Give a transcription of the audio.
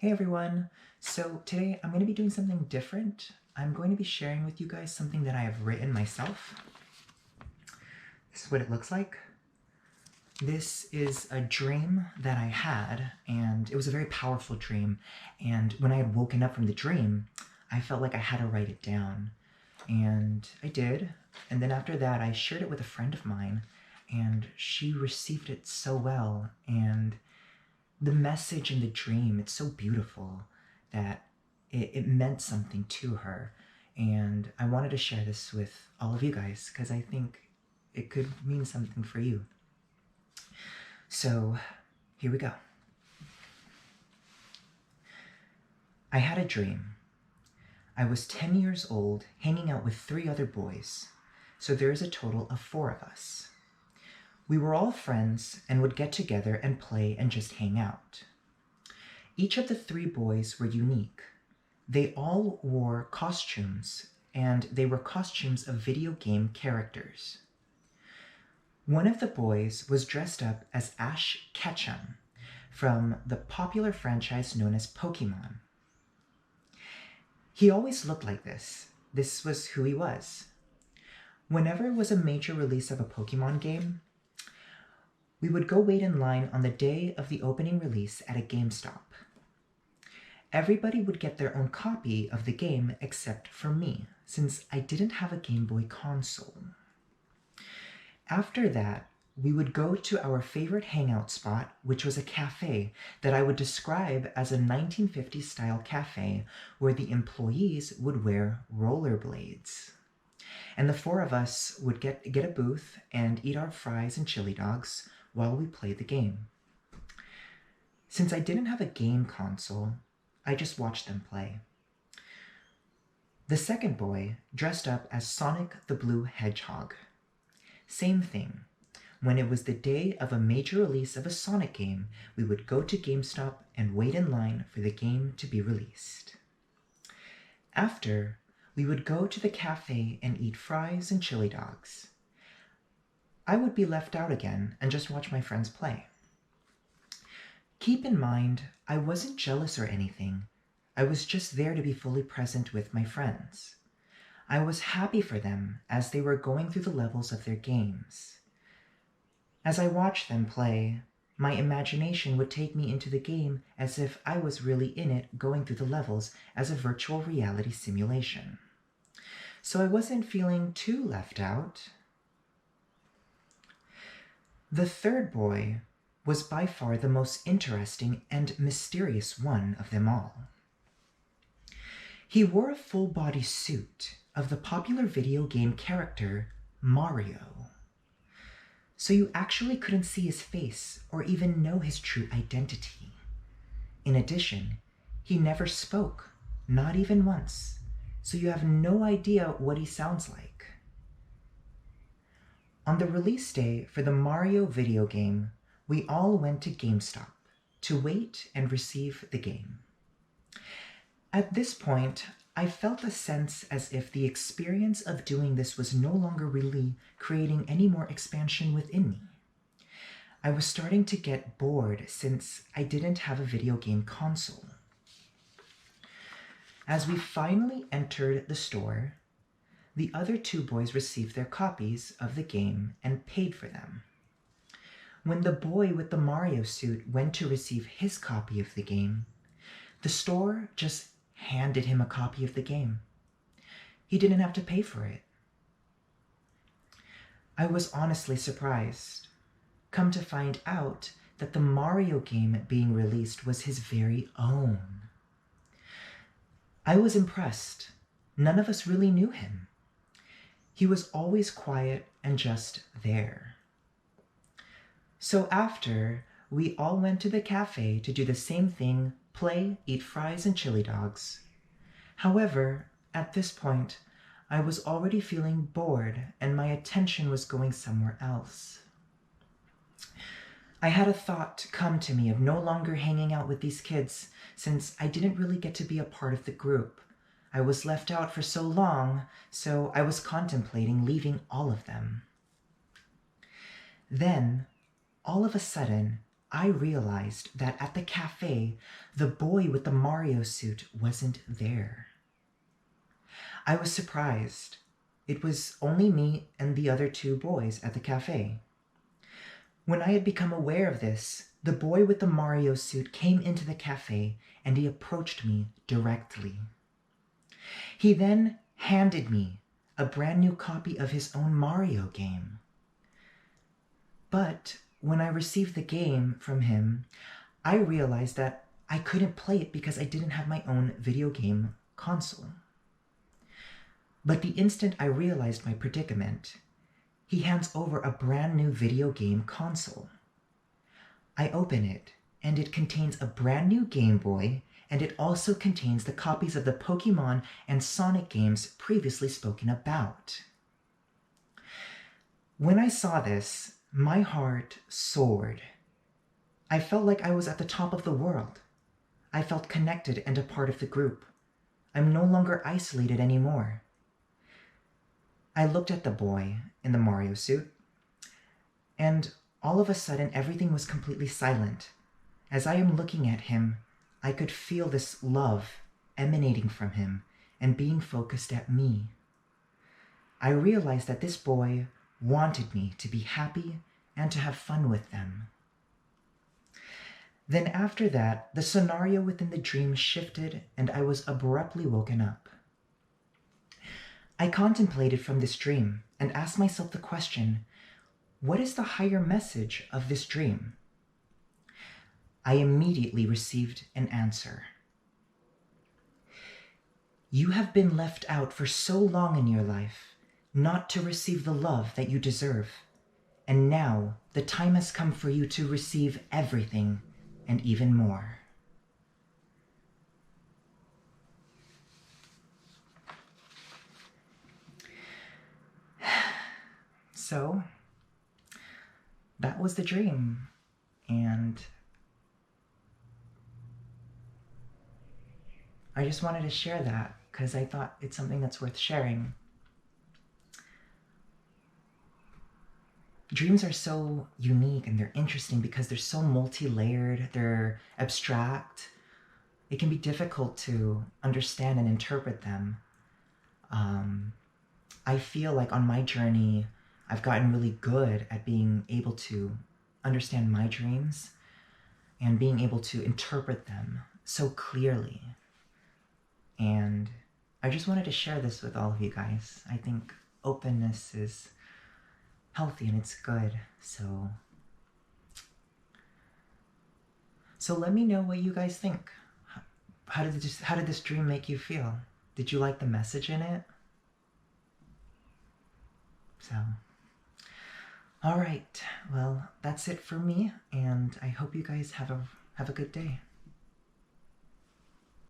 Hey everyone! So today I'm going to be doing something different. I'm going to be sharing with you guys something that I have written myself. This is what it looks like. This is a dream that I had, and it was a very powerful dream. And when I had woken up from the dream, I felt like I had to write it down. And I did. And then after that, I shared it with a friend of mine, and she received it so well. And the message in the dream, it's so beautiful that it meant something to her. And I wanted to share this with all of you guys because I think it could mean something for you. So here we go. I had a dream. I was 10 years old, hanging out with 3 other boys. So there is a total of 4 of us. We were all friends and would get together and play and just hang out. Each of the 3 boys were unique. They all wore costumes, and they were costumes of video game characters. One of the boys was dressed up as Ash Ketchum from the popular franchise known as Pokemon. He always looked like this. This was who he was. Whenever it was a major release of a Pokemon game, we would go wait in line on the day of the opening release at a GameStop. Everybody would get their own copy of the game except for me, since I didn't have a Game Boy console. After that, we would go to our favorite hangout spot, which was a cafe that I would describe as a 1950s style cafe where the employees would wear rollerblades. And the 4 of us would get a booth and eat our fries and chili dogs while we played the game. Since I didn't have a game console, I just watched them play. The second boy dressed up as Sonic the Blue Hedgehog. Same thing. When it was the day of a major release of a Sonic game, we would go to GameStop and wait in line for the game to be released. After, we would go to the cafe and eat fries and chili dogs. I would be left out again and just watch my friends play. Keep in mind, I wasn't jealous or anything. I was just there to be fully present with my friends. I was happy for them as they were going through the levels of their games. As I watched them play, my imagination would take me into the game as if I was really in it going through the levels as a virtual reality simulation. So I wasn't feeling too left out. The third boy was by far the most interesting and mysterious one of them all. He wore a full-body suit of the popular video game character Mario. So you actually couldn't see his face or even know his true identity. In addition, he never spoke, not even once, so you have no idea what he sounds like. On the release day for the Mario video game, we all went to GameStop to wait and receive the game. At this point, I felt a sense as if the experience of doing this was no longer really creating any more expansion within me. I was starting to get bored since I didn't have a video game console. As we finally entered the store, the other 2 boys received their copies of the game and paid for them. When the boy with the Mario suit went to receive his copy of the game, the store just handed him a copy of the game. He didn't have to pay for it. I was honestly surprised. Come to find out that the Mario game being released was his very own. I was impressed. None of us really knew him. He was always quiet and just there. So after, we all went to the cafe to do the same thing, play, eat fries and chili dogs. However, at this point, I was already feeling bored and my attention was going somewhere else. I had a thought come to me of no longer hanging out with these kids since I didn't really get to be a part of the group. I was left out for so long, so I was contemplating leaving all of them. Then, all of a sudden, I realized that at the cafe, the boy with the Mario suit wasn't there. I was surprised. It was only me and the other two boys at the cafe. When I had become aware of this, the boy with the Mario suit came into the cafe and he approached me directly. He then handed me a brand new copy of his own Mario game. But when I received the game from him, I realized that I couldn't play it because I didn't have my own video game console. But the instant I realized my predicament, he hands over a brand new video game console. I open it, and it contains a brand new Game Boy, and it also contains the copies of the Pokemon and Sonic games previously spoken about. When I saw this, my heart soared. I felt like I was at the top of the world. I felt connected and a part of the group. I'm no longer isolated anymore. I looked at the boy in the Mario suit, and all of a sudden everything was completely silent. As I am looking at him, I could feel this love emanating from him and being focused at me. I realized that this boy wanted me to be happy and to have fun with them. Then after that, the scenario within the dream shifted and I was abruptly woken up. I contemplated from this dream and asked myself the question, what is the higher message of this dream? I immediately received an answer. You have been left out for so long in your life, not to receive the love that you deserve. And now the time has come for you to receive everything and even more. So, that was the dream. And I just wanted to share that because I thought it's something that's worth sharing. Dreams are so unique and they're interesting because they're so multi-layered, they're abstract. It can be difficult to understand and interpret them. I feel like on my journey, I've gotten really good at being able to understand my dreams and being able to interpret them so clearly. And I just wanted to share this with all of you guys. I think openness is healthy and it's good. So let me know what you guys think. How did this dream make you feel? Did you like the message in it? So, all right. Well, that's it for me, and I hope you guys have a good day.